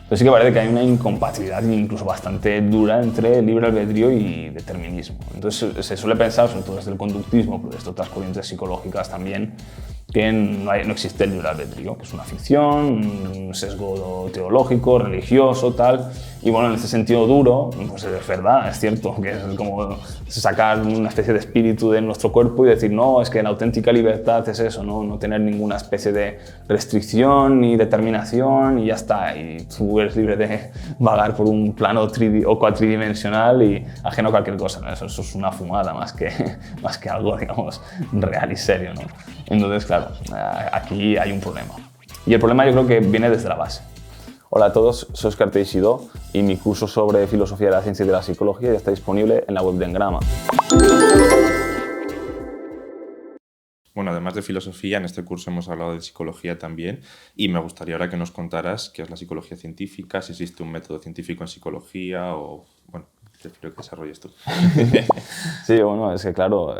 Pero sí que parece que hay una incompatibilidad incluso bastante dura entre libre albedrío y determinismo. Entonces se suele pensar, sobre todo desde el conductismo, pero desde otras corrientes psicológicas también, que no existe el libre albedrío, que es una ficción, un sesgo teológico, religioso, tal. Y bueno, en ese sentido duro, pues es verdad, es cierto, que es como sacar una especie de espíritu de nuestro cuerpo y decir, no, es que la auténtica libertad es eso, no tener ninguna especie de restricción ni determinación y ya está. Y tú eres libre de vagar por un plano o cuatridimensional y ajeno a cualquier cosa, ¿no? Eso es una fumada más que algo, digamos, real y serio, ¿no? Entonces, claro, aquí hay un problema. Y el problema yo creo que viene desde la base. Hola a todos, soy Óscar Teixidó y mi curso sobre filosofía de la ciencia y de la psicología ya está disponible en la web de Engrama. Bueno, además de filosofía, en este curso hemos hablado de psicología también y me gustaría ahora que nos contaras qué es la psicología científica, si existe un método científico en psicología o, bueno, prefiero que desarrolles tú. Sí, bueno, es que claro,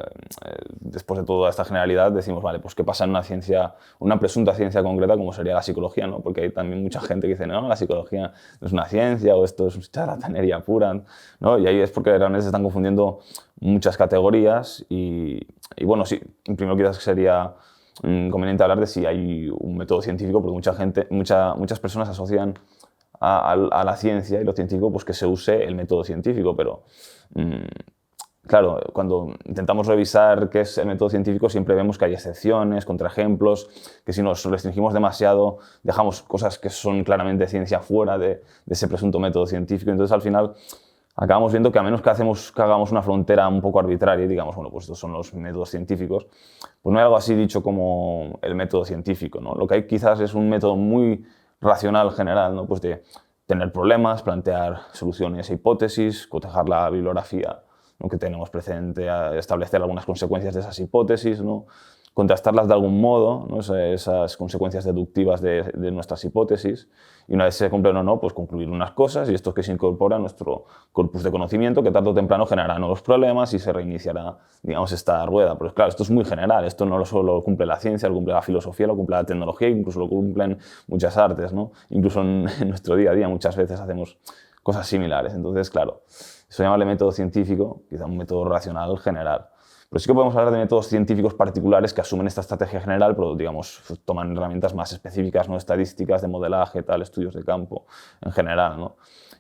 después de toda esta generalidad decimos, vale, pues ¿qué pasa en una ciencia, una presunta ciencia concreta como sería la psicología, ¿no? Porque hay también mucha gente que dice, no, la psicología no es una ciencia o esto es charlatanería pura, ¿no? Y ahí es porque realmente se están confundiendo muchas categorías y bueno, sí, primero quizás sería conveniente hablar de si hay un método científico, porque muchas personas asocian a la ciencia y lo científico, pues que se use el método científico, pero claro, cuando intentamos revisar qué es el método científico siempre vemos que hay excepciones, contraejemplos, que si nos restringimos demasiado dejamos cosas que son claramente ciencia fuera de ese presunto método científico. Entonces al final acabamos viendo que a menos que hagamos una frontera un poco arbitraria y digamos, bueno, pues estos son los métodos científicos, pues no hay algo así dicho como el método científico, ¿no? Lo que hay quizás es un método muy racional general, ¿no? Pues de tener problemas, plantear soluciones e hipótesis, cotejar la bibliografía, ¿no? Que tenemos presente, establecer algunas consecuencias de esas hipótesis, ¿no? Contrastarlas de algún modo, ¿no? Esas consecuencias deductivas de nuestras hipótesis, y una vez se cumplen o no, pues concluir unas cosas, y esto es que se incorpora a nuestro corpus de conocimiento, que tarde o temprano generará nuevos problemas y se reiniciará, digamos, esta rueda. Pero claro, esto es muy general, esto no solo lo cumple la ciencia, lo cumple la filosofía, lo cumple la tecnología, incluso lo cumplen muchas artes, ¿no? Incluso en nuestro día a día muchas veces hacemos cosas similares. Entonces, claro, eso llamarle método científico, quizá un método racional general. Pero sí que podemos hablar de métodos científicos particulares que asumen esta estrategia general, pero digamos, toman herramientas más específicas, no estadísticas, de modelaje, tal, estudios de campo en general, ¿no?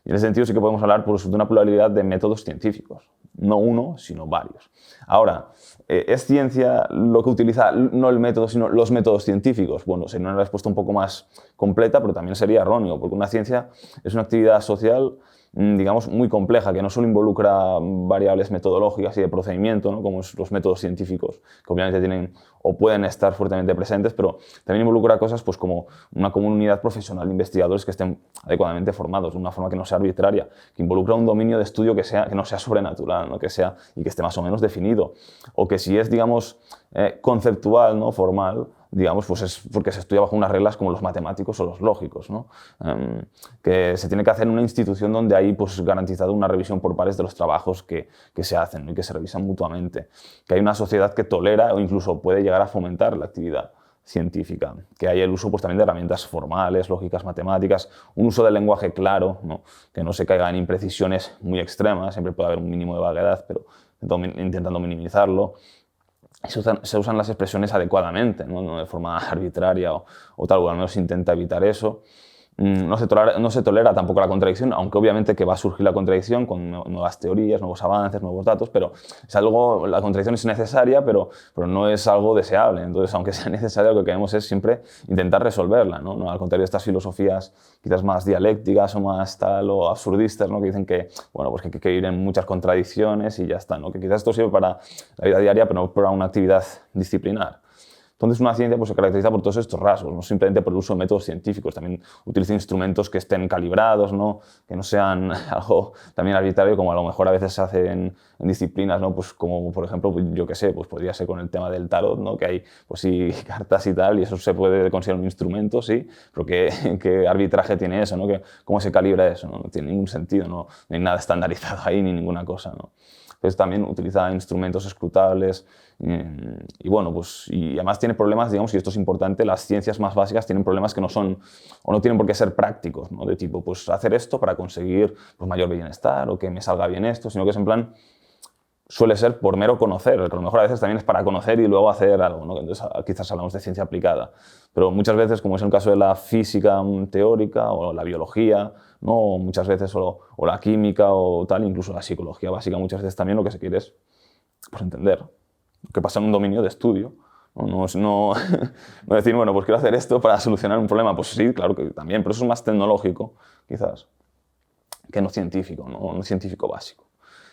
Y en ese sentido sí que podemos hablar de una pluralidad de métodos científicos, no uno, sino varios. Ahora, ¿es ciencia lo que utiliza no el método, sino los métodos científicos? Bueno, sería una respuesta un poco más completa, pero también sería erróneo, porque una ciencia es una actividad social, digamos, muy compleja, que no solo involucra variables metodológicas y de procedimiento, ¿no? Como los métodos científicos, que obviamente tienen o pueden estar fuertemente presentes, pero también involucra cosas pues, como una comunidad profesional de investigadores que estén adecuadamente formados, de una forma que no sea arbitraria, que involucra un dominio de estudio que no sea sobrenatural, ¿no? Y que esté más o menos definido, o que si es, digamos, conceptual, ¿no? Formal, digamos, pues es porque se estudia bajo unas reglas como los matemáticos o los lógicos, ¿no? Que se tiene que hacer en una institución donde hay pues, garantizado una revisión por pares de los trabajos que se hacen, ¿no? Y que se revisan mutuamente. Que hay una sociedad que tolera o incluso puede llegar a fomentar la actividad científica. Que hay el uso pues, también de herramientas formales, lógicas, matemáticas, un uso del lenguaje claro, ¿no? Que no se caiga en imprecisiones muy extremas, siempre puede haber un mínimo de vaguedad, pero intentando minimizarlo. Se usan las expresiones adecuadamente, no de forma arbitraria o tal, o al menos se intenta evitar eso. No se tolera tampoco la contradicción, aunque obviamente que va a surgir la contradicción con nuevas teorías, nuevos avances, nuevos datos, pero la contradicción es necesaria, pero no es algo deseable. Entonces, aunque sea necesaria, lo que queremos es siempre intentar resolverla, ¿no? Al contrario de estas filosofías quizás más dialécticas o más tal o absurdistas, ¿no? Que dicen que, bueno, pues que hay que ir en muchas contradicciones y ya está, ¿no? Que quizás esto sirve para la vida diaria, pero no para una actividad disciplinar. Entonces una ciencia pues, se caracteriza por todos estos rasgos, no simplemente por el uso de métodos científicos, también utiliza instrumentos que estén calibrados, ¿no? Que no sean algo también arbitrario como a lo mejor a veces se hace en disciplinas, ¿no? Pues como por ejemplo, yo qué sé, pues podría ser con el tema del tarot, ¿no? Que hay pues sí cartas y tal y eso se puede considerar un instrumento, sí, pero ¿qué arbitraje tiene eso, ¿no? ¿Cómo se calibra eso? ¿No? No tiene ningún sentido, no hay nada estandarizado ahí ni ninguna cosa, ¿no? que también utiliza instrumentos escrutables y bueno, pues y además tiene problemas, digamos, y esto es importante, las ciencias más básicas tienen problemas que no son o no tienen por qué ser prácticos, ¿no? De tipo, pues hacer esto para conseguir pues, mayor bienestar o que me salga bien esto, sino que es en plan suele ser por mero conocer, que a lo mejor a veces también es para conocer y luego hacer algo, ¿no? Entonces quizás hablamos de ciencia aplicada, pero muchas veces, como es el caso de la física teórica o la biología, ¿no? Muchas veces o la química o tal, incluso la psicología básica, muchas veces también lo que se quiere es pues, entender qué pasa en un dominio de estudio. No decir, bueno, pues quiero hacer esto para solucionar un problema. Pues sí, claro que también, pero eso es más tecnológico, quizás, que no científico, no científico básico.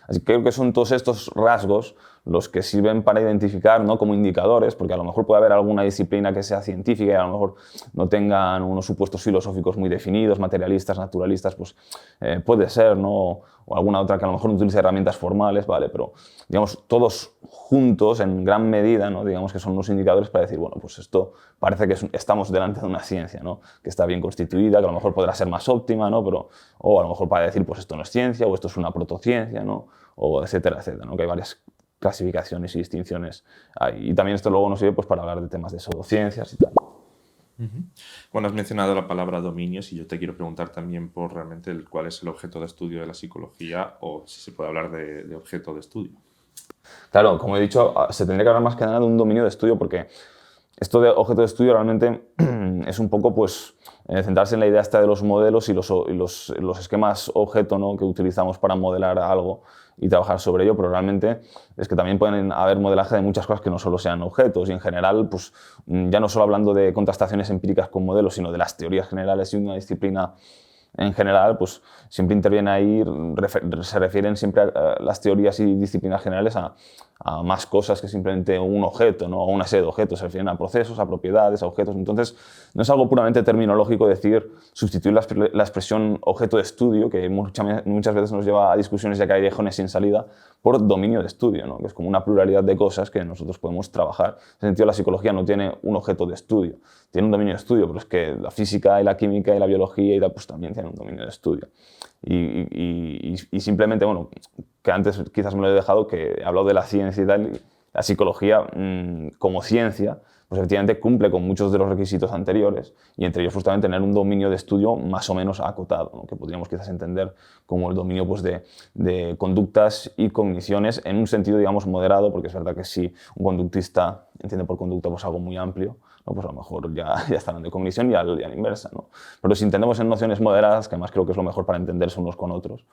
Así que creo que son todos estos rasgos los que sirven para identificar, ¿no? Como indicadores, porque a lo mejor puede haber alguna disciplina que sea científica y a lo mejor no tengan unos supuestos filosóficos muy definidos, materialistas, naturalistas, pues puede ser, ¿no? O alguna otra que a lo mejor no utilice herramientas formales, ¿vale? Pero, digamos, todos juntos, en gran medida, ¿no? Digamos que son unos indicadores para decir, bueno, pues esto parece que estamos delante de una ciencia, ¿no? Que está bien constituida, que a lo mejor podrá ser más óptima, ¿no? Pero, o a lo mejor para decir, pues esto no es ciencia, o esto es una protociencia, ¿no? O etcétera, etcétera, ¿no? Que hay varias clasificaciones y distinciones ahí. Y también esto luego nos sirve pues, para hablar de temas de pseudociencias y tal. Bueno, has mencionado la palabra dominios y yo te quiero preguntar también por realmente cuál es el objeto de estudio de la psicología o si se puede hablar de objeto de estudio. Claro, como he dicho, se tendría que hablar más que nada de un dominio de estudio porque esto de objeto de estudio realmente es un poco pues, centrarse en la idea esta de los modelos y los esquemas objeto, ¿no? Que utilizamos para modelar algo y trabajar sobre ello, pero realmente es que también pueden haber modelaje de muchas cosas que no solo sean objetos y en general, pues, ya no solo hablando de contrastaciones empíricas con modelos, sino de las teorías generales y una disciplina en general, pues siempre interviene ahí, se refieren siempre a las teorías y disciplinas generales a más cosas que simplemente un objeto, ¿no? O una serie de objetos, se refieren a procesos, a propiedades, a objetos. Entonces, no es algo puramente terminológico decir sustituir la expresión objeto de estudio, que muchas veces nos lleva a discusiones y a callejones sin salida, por dominio de estudio, ¿no? Que es como una pluralidad de cosas que nosotros podemos trabajar. En ese sentido, la psicología no tiene un objeto de estudio, tiene un dominio de estudio, pero es que la física y la química y la biología y tal, pues también tienen un dominio de estudio. Y simplemente, bueno, que antes quizás me lo he dejado, que he hablado de la ciencia y tal, la psicología como ciencia, pues efectivamente cumple con muchos de los requisitos anteriores y entre ellos justamente tener un dominio de estudio más o menos acotado, ¿no? Que podríamos quizás entender como el dominio pues, de conductas y cogniciones en un sentido, digamos, moderado, porque es verdad que si un conductista entiende por conducta pues, algo muy amplio, ¿no? Pues a lo mejor ya está hablando de cognición y a la inversa, ¿no? Pero si entendemos en nociones moderadas, que además creo que es lo mejor para entenderse unos con otros,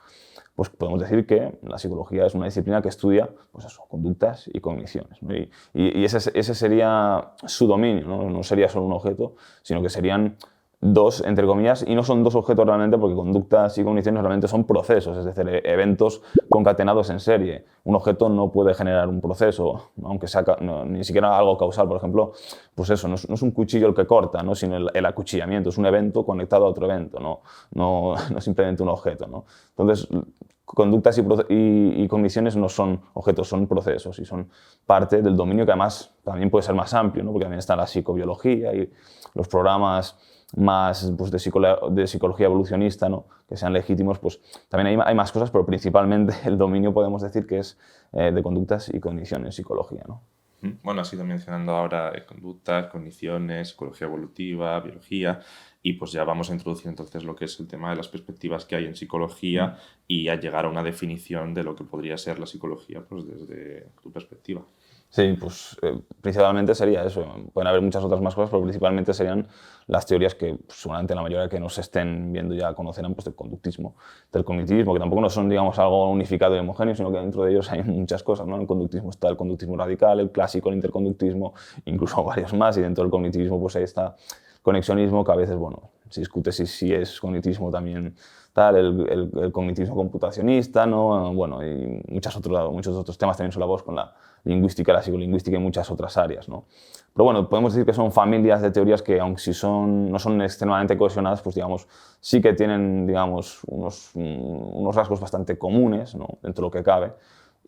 pues podemos decir que la psicología es una disciplina que estudia pues eso, conductas y cogniciones, ¿no? Y ese sería su dominio, ¿no? No sería solo un objeto, sino que serían dos, entre comillas, y no son dos objetos realmente porque conductas y cogniciones realmente son procesos, es decir, eventos concatenados en serie. Un objeto no puede generar un proceso, aunque sea ni siquiera algo causal. Por ejemplo, pues eso, no es un cuchillo el que corta, ¿no? Sino el acuchillamiento, es un evento conectado a otro evento, no simplemente un objeto, ¿no? Entonces, conductas y cogniciones no son objetos, son procesos y son parte del dominio que además también puede ser más amplio, ¿no? Porque también está la psicobiología y los programas más pues, de psicología evolucionista, ¿no? Que sean legítimos, pues también hay más cosas, pero principalmente el dominio podemos decir que es de conductas y cogniciones, psicología, ¿no? Bueno, has ido mencionando ahora conductas, cogniciones, psicología evolutiva, biología, y pues ya vamos a introducir entonces lo que es el tema de las perspectivas que hay en psicología y a llegar a una definición de lo que podría ser la psicología pues desde tu perspectiva. Sí, pues principalmente sería eso. Pueden haber muchas otras más cosas, pero principalmente serían las teorías que pues, seguramente la mayoría que nos estén viendo ya conocerán pues, del conductismo, del cognitivismo, que tampoco no son digamos, algo unificado y homogéneo, sino que dentro de ellos hay muchas cosas, ¿no? En el conductismo está el conductismo radical, el clásico, el interconductismo, incluso varios más, y dentro del cognitivismo pues, ahí está el conexionismo, que a veces bueno, se discute si es cognitivismo también tal, el cognitivismo computacionista, ¿no? Bueno, y muchos otros temas también solapados con la lingüística, la psicolingüística y muchas otras áreas, ¿no? Pero bueno, podemos decir que son familias de teorías que, aunque si no son extremadamente cohesionadas, pues digamos, sí que tienen digamos, unos rasgos bastante comunes, ¿no? Dentro de lo que cabe.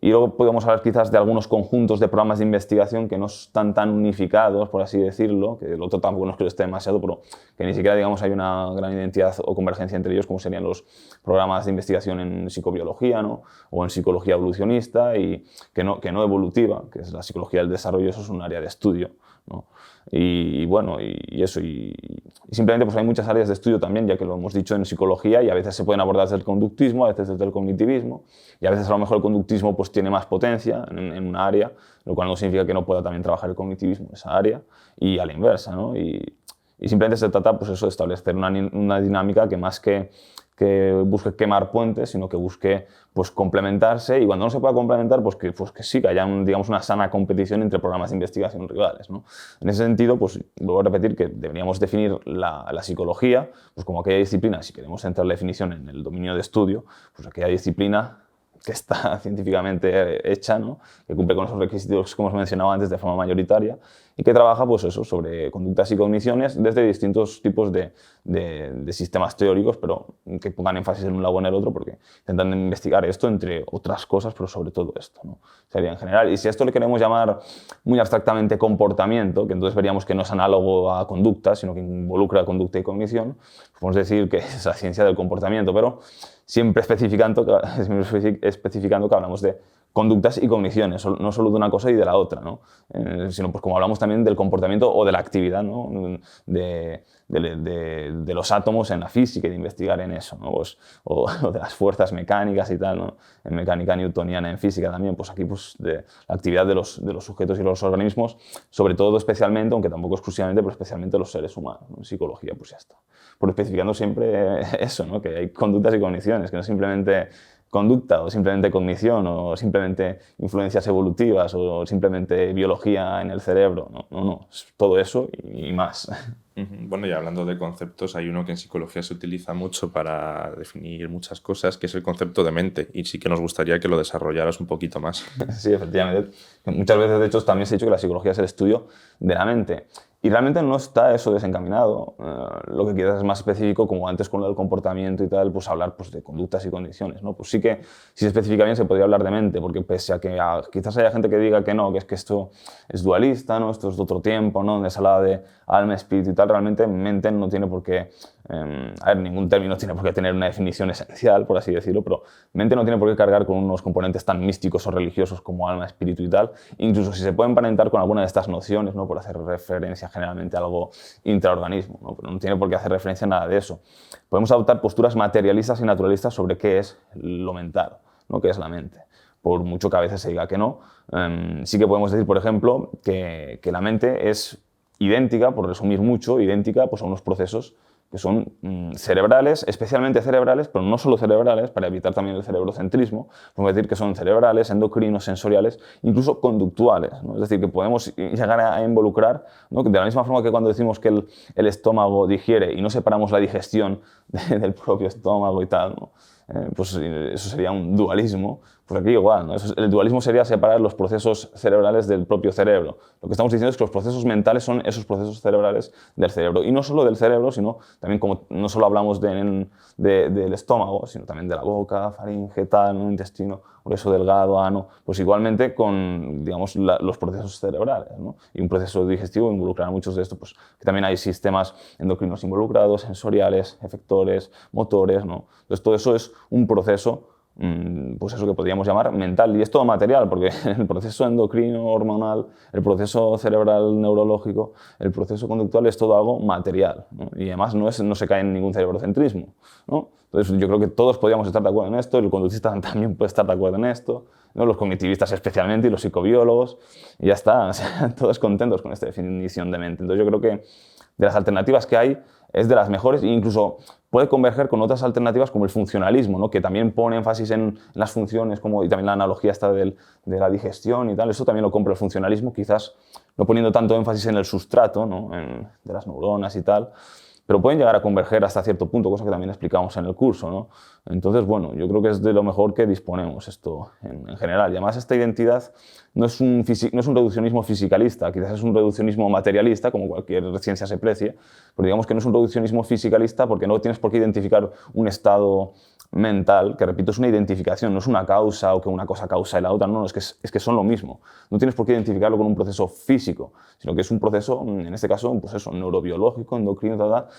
Y luego podemos hablar quizás de algunos conjuntos de programas de investigación que no están tan unificados, por así decirlo, que el otro tampoco no es que lo esté demasiado, pero que ni siquiera, digamos, hay una gran identidad o convergencia entre ellos, como serían los programas de investigación en psicobiología, ¿no? O en psicología evolucionista y que no evolutiva, que es la psicología del desarrollo. Eso es un área de estudio, ¿no? Y bueno, y eso, y simplemente pues hay muchas áreas de estudio también, ya que lo hemos dicho en psicología, y a veces se pueden abordar desde el conductismo, a veces desde el cognitivismo, y a veces a lo mejor el conductismo pues tiene más potencia en una área, lo cual no significa que no pueda también trabajar el cognitivismo en esa área, y a la inversa, ¿no? Y simplemente se trata pues eso, de establecer una dinámica que más que busque quemar puentes, sino que busque pues, complementarse, y cuando no se pueda complementar, pues que sí, que haya digamos, una sana competición entre programas de investigación rivales, ¿no? En ese sentido, pues vuelvo a repetir que deberíamos definir la psicología pues, como aquella disciplina, si queremos entrar la definición en el dominio de estudio, pues aquella disciplina que está científicamente hecha, ¿no? Que cumple con esos requisitos que hemos mencionado antes de forma mayoritaria y que trabaja pues eso, sobre conductas y cogniciones desde distintos tipos de sistemas teóricos, pero que pongan énfasis en un lado o en el otro, porque intentan investigar esto entre otras cosas, pero sobre todo esto, ¿no? Sería en general. Y si a esto le queremos llamar muy abstractamente comportamiento, que entonces veríamos que no es análogo a conducta, sino que involucra conducta y cognición, pues podemos decir que es la ciencia del comportamiento, pero siempre especificando que hablamos de conductas y cogniciones, no solo de una cosa y de la otra, ¿no? Sino pues como hablamos también del comportamiento o de la actividad, ¿no? de los átomos en la física y de investigar en eso, ¿no? Pues, o de las fuerzas mecánicas y tal, ¿no? En mecánica newtoniana, en física también, pues aquí pues, de la actividad de los sujetos y los organismos, sobre todo especialmente, aunque tampoco exclusivamente, pero especialmente los seres humanos, ¿no? En psicología pues ya está. Por especificando siempre eso, ¿no? Que hay conductas y cogniciones, que no simplemente conducta o simplemente cognición o simplemente influencias evolutivas o simplemente biología en el cerebro. No, es todo eso y más. Bueno, y hablando de conceptos, hay uno que en psicología se utiliza mucho para definir muchas cosas, que es el concepto de mente, y sí que nos gustaría que lo desarrollaras un poquito más. Sí, efectivamente. Muchas veces, de hecho, también se ha dicho que la psicología es el estudio de la mente. Y realmente no está eso desencaminado. Lo que quizás es más específico, como antes con lo del comportamiento y tal, pues hablar pues, de conductas y condiciones, ¿no? Pues sí que, si se especifica bien, se podría hablar de mente, porque pese a que quizás haya gente que diga que no, que es que esto es dualista, ¿no? Esto es de otro tiempo, ¿no? Donde se habla de alma, espíritu y tal, realmente mente no tiene por qué, ningún término tiene por qué tener una definición esencial, por así decirlo, pero mente no tiene por qué cargar con unos componentes tan místicos o religiosos como alma, espíritu y tal, incluso si se puede emparentar con alguna de estas nociones, ¿no? Por hacer referencia generalmente a algo intraorganismo, ¿no? Pero no tiene por qué hacer referencia a nada de eso. Podemos adoptar posturas materialistas y naturalistas sobre qué es lo mental, ¿no? Qué es la mente. Por mucho que a veces se diga que no, sí que podemos decir, por ejemplo, que la mente es idéntica, por resumir mucho, idéntica pues, a unos procesos que son cerebrales, especialmente cerebrales, pero no solo cerebrales, para evitar también el cerebrocentrismo, podemos decir que son cerebrales, endocrinos, sensoriales, incluso conductuales, ¿no? Es decir, que podemos llegar a involucrar, ¿no? De la misma forma que cuando decimos que el estómago digiere y no separamos la digestión del propio estómago y tal, ¿no? Pues eso sería un dualismo. Pues aquí igual, ¿no? El dualismo sería separar los procesos cerebrales del propio cerebro. Lo que estamos diciendo es que los procesos mentales son esos procesos cerebrales del cerebro. Y no solo del cerebro, sino también como no solo hablamos del estómago, sino también de la boca, faringe, tal, ¿no? Intestino grueso, delgado, ano, pues igualmente con, digamos, los procesos cerebrales, ¿no? Y un proceso digestivo involucrará muchos de estos, pues que también hay sistemas endocrinos involucrados, sensoriales, efectores, motores, ¿no? Entonces todo eso es un proceso, pues eso que podríamos llamar mental, y es todo material, porque el proceso endocrino, hormonal, el proceso cerebral neurológico, el proceso conductual es todo algo material, ¿no? Y además no se cae en ningún cerebrocentrismo, ¿no? Entonces yo creo que todos podríamos estar de acuerdo en esto, el conductista también puede estar de acuerdo en esto, ¿no? Los cognitivistas especialmente y los psicobiólogos, y ya está, o sea, todos contentos con esta definición de mente. Entonces yo creo que de las alternativas que hay es de las mejores e incluso puede converger con otras alternativas como el funcionalismo, ¿no? Que también pone énfasis en las funciones y también la analogía esta de la digestión y tal. Eso también lo compra el funcionalismo, quizás no poniendo tanto énfasis en el sustrato, ¿no? De las neuronas y tal, pero pueden llegar a converger hasta cierto punto, cosa que también explicamos en el curso, ¿no? Entonces, bueno, yo creo que es de lo mejor que disponemos esto en general. Y además esta identidad no es un reduccionismo fisicalista, quizás es un reduccionismo materialista, como cualquier ciencia se precie, pero digamos que no es un reduccionismo fisicalista porque no tienes por qué identificar un estado mental, que repito, es una identificación, no es una causa o que una cosa causa la otra, no, es que son lo mismo. No tienes por qué identificarlo con un proceso físico, sino que es un proceso, en este caso, un proceso neurobiológico, endocrino,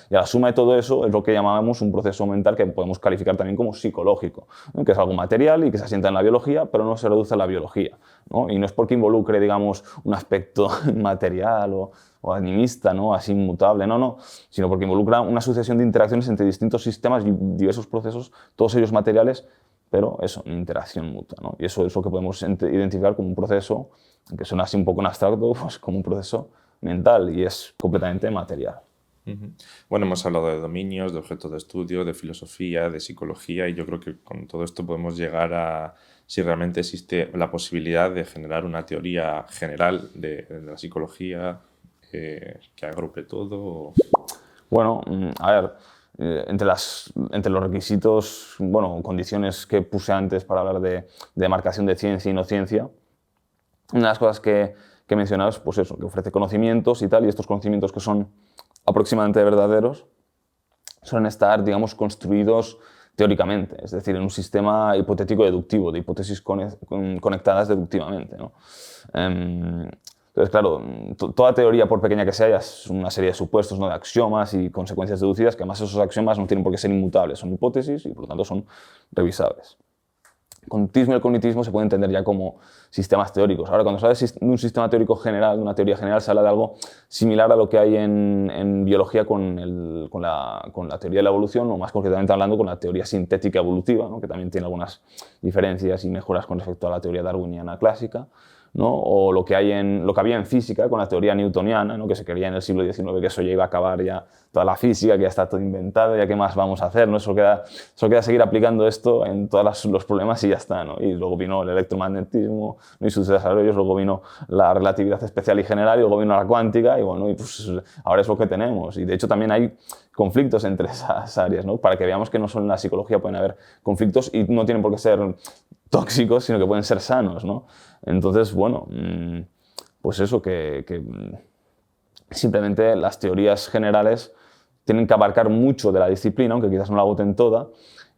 y a la suma de todo eso es lo que llamamos un proceso mental que podemos calificar también como psicológico, ¿no? Que es algo material y que se asienta en la biología, pero no se reduce a la biología, ¿no? Y no es porque involucre, digamos, un aspecto material o animista, ¿no? Así inmutable, no, sino porque involucra una sucesión de interacciones entre distintos sistemas y diversos procesos, todos ellos materiales, pero eso, interacción mutua, ¿no? Y eso es lo que podemos identificar como un proceso, que suena así un poco en abstracto, pues como un proceso mental y es completamente material. Bueno, hemos hablado de dominios, de objetos de estudio, de filosofía, de psicología, y yo creo que con todo esto podemos llegar a si realmente existe la posibilidad de generar una teoría general de la psicología que agrupe todo. Bueno, a ver, entre los requisitos, bueno, condiciones que puse antes para hablar de demarcación de ciencia y no ciencia, una de las cosas que he mencionado es pues eso, que ofrece conocimientos y tal, y estos conocimientos que son aproximadamente verdaderos suelen estar, digamos, construidos teóricamente, es decir, en un sistema hipotético deductivo, de hipótesis conectadas deductivamente, ¿no? Entonces, claro, toda teoría, por pequeña que sea, es una serie de supuestos, ¿no? De axiomas y consecuencias deducidas, que además esos axiomas no tienen por qué ser inmutables, son hipótesis y por lo tanto son revisables. El conductismo y el cognitivismo se pueden entender ya como sistemas teóricos. Ahora, cuando se habla de un sistema teórico general, de una teoría general, se habla de algo similar a lo que hay en biología con la teoría de la evolución, o más concretamente hablando con la teoría sintética evolutiva, ¿no? Que también tiene algunas diferencias y mejoras con respecto a la teoría darwiniana clásica, ¿no? O lo que había en física con la teoría newtoniana, ¿no? Que se creía en el siglo XIX que eso ya iba a acabar ya toda la física, que ya está todo inventado, ya qué más vamos a hacer, ¿no? Solo queda seguir aplicando esto en todos los problemas y ya está, ¿no? Y luego vino el electromagnetismo, ¿no? Y sus desarrollos, luego vino la relatividad especial y general, y luego vino la cuántica, y bueno, y pues ahora es lo que tenemos. Y de hecho también hay conflictos entre esas áreas, ¿no? Para que veamos que no solo en la psicología pueden haber conflictos y no tienen por qué ser tóxicos, sino que pueden ser sanos, ¿no? Entonces, bueno, pues eso, que simplemente las teorías generales tienen que abarcar mucho de la disciplina, aunque quizás no la agoten toda,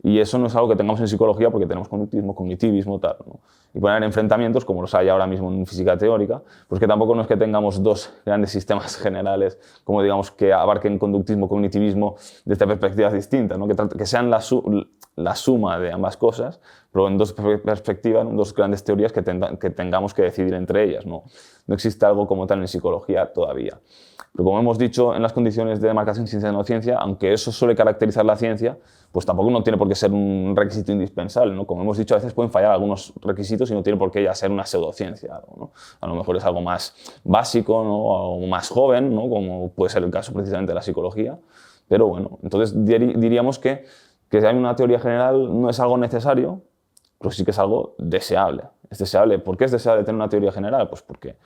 y eso no es algo que tengamos en psicología porque tenemos conductismo, cognitivismo, tal, ¿no? Y pueden haber enfrentamientos, como los hay ahora mismo en física teórica, pues que tampoco no es que tengamos dos grandes sistemas generales, como digamos que abarquen conductismo, cognitivismo desde perspectivas distintas, ¿no? Que sean la suma de ambas cosas, pero en dos perspectivas, en dos grandes teorías que tengamos que decidir entre ellas, ¿no? No existe algo como tal en psicología todavía. Pero como hemos dicho, en las condiciones de demarcación ciencia y no ciencia, aunque eso suele caracterizar la ciencia, pues tampoco no tiene por qué ser un requisito indispensable, ¿no? Como hemos dicho, a veces pueden fallar algunos requisitos y no tiene por qué ya ser una pseudociencia, ¿no? A lo mejor es algo más básico, ¿no? O más joven, ¿no? Como puede ser el caso precisamente de la psicología. Pero bueno, entonces diríamos que hay una teoría general no es algo necesario, pero sí que es algo deseable. Es deseable. ¿Por qué es deseable tener una teoría general? Pues porque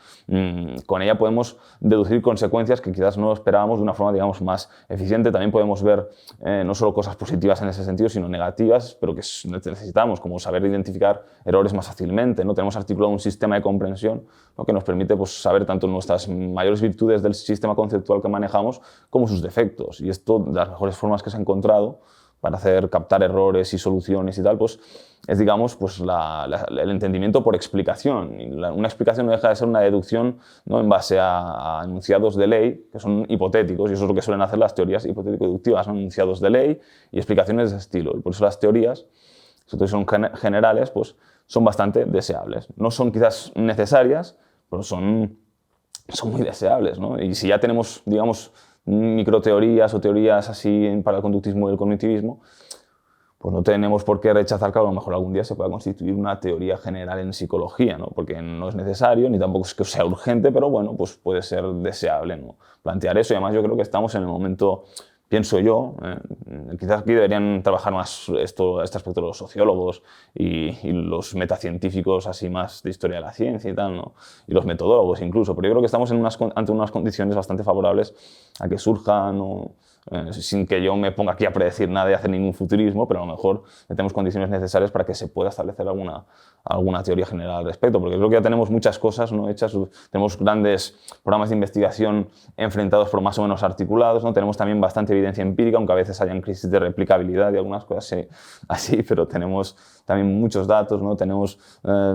con ella podemos deducir consecuencias que quizás no esperábamos de una forma, digamos, más eficiente. También podemos ver no solo cosas positivas en ese sentido, sino negativas, pero que necesitamos, como saber identificar errores más fácilmente, ¿no? Tenemos articulado un sistema de comprensión, ¿no? Que nos permite pues, saber tanto nuestras mayores virtudes del sistema conceptual que manejamos como sus defectos. Y esto, de las mejores formas que se ha encontrado para captar errores y soluciones y tal, pues es, digamos, pues el entendimiento por explicación. Y una explicación no deja de ser una deducción, ¿no? En base a enunciados de ley que son hipotéticos, y eso es lo que suelen hacer las teorías hipotético-deductivas, son enunciados de ley y explicaciones de ese estilo. Y por eso las teorías, sobre todo si son generales, pues son bastante deseables. No son quizás necesarias, pero son muy deseables, ¿no? Y si ya tenemos, digamos, microteorías o teorías así para el conductismo y el cognitivismo, pues no tenemos por qué rechazar que a lo mejor algún día se pueda constituir una teoría general en psicología, ¿no? Porque no es necesario, ni tampoco es que sea urgente, pero bueno, pues puede ser deseable, ¿no? Plantear eso. Y además yo creo que estamos en el momento, pienso yo, quizás aquí deberían trabajar más este aspecto los sociólogos y los metacientíficos así más de historia de la ciencia y tal, ¿no? Y los metodólogos incluso, pero yo creo que estamos ante unas condiciones bastante favorables a que surjan, ¿no? Sin que yo me ponga aquí a predecir nada y hacer ningún futurismo, pero a lo mejor tenemos condiciones necesarias para que se pueda establecer alguna teoría general al respecto, porque creo que ya tenemos muchas cosas, ¿no? hechas, tenemos grandes programas de investigación enfrentados por más o menos articulados, ¿no? Tenemos también bastante evidencia empírica, aunque a veces hayan crisis de replicabilidad y algunas cosas así, pero tenemos también muchos datos, ¿no? Tenemos,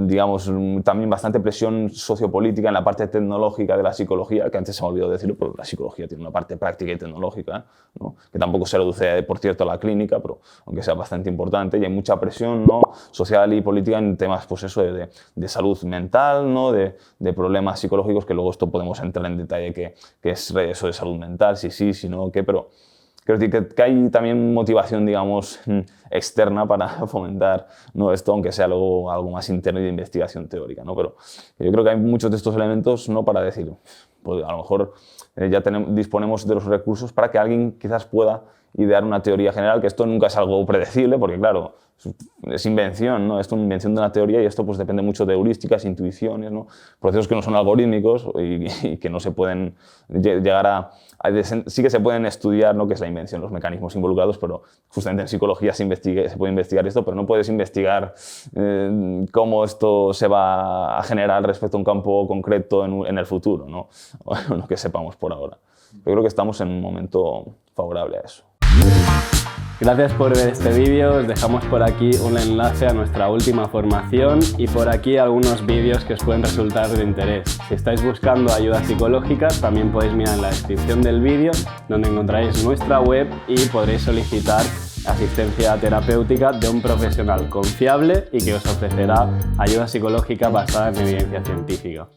digamos, también bastante presión sociopolítica en la parte tecnológica de la psicología, que antes se me olvidó decirlo, pero la psicología tiene una parte práctica y tecnológica, ¿no? Que tampoco se reduce, por cierto, a la clínica, pero aunque sea bastante importante, y hay mucha presión, ¿no? Social y política en temas, pues eso, de salud mental, ¿no? De problemas psicológicos, que luego esto podemos entrar en detalle, que es eso de salud mental, si no, qué, pero quiero decir que hay también motivación, digamos, externa para fomentar, ¿no? Esto, aunque sea algo más interno y de investigación teórica, ¿no? Pero yo creo que hay muchos de estos elementos, ¿no? Para decir, pues a lo mejor ya disponemos de los recursos para que alguien quizás pueda idear una teoría general, que esto nunca es algo predecible, porque claro, es invención, ¿no? Esto es invención de una teoría y esto pues depende mucho de heurísticas, intuiciones, ¿no? Procesos que no son algorítmicos y que no se pueden llegar sí que se pueden estudiar, ¿no? Que es la invención, los mecanismos involucrados, pero justamente en psicología se puede investigar esto, pero no puedes investigar cómo esto se va a generar respecto a un campo concreto en el futuro, ¿no? O lo que sepamos por ahora. Yo creo que estamos en un momento favorable a eso. Gracias por ver este vídeo, os dejamos por aquí un enlace a nuestra última formación y por aquí algunos vídeos que os pueden resultar de interés. Si estáis buscando ayuda psicológica, también podéis mirar en la descripción del vídeo, donde encontraréis nuestra web y podréis solicitar asistencia terapéutica de un profesional confiable y que os ofrecerá ayuda psicológica basada en evidencia científica.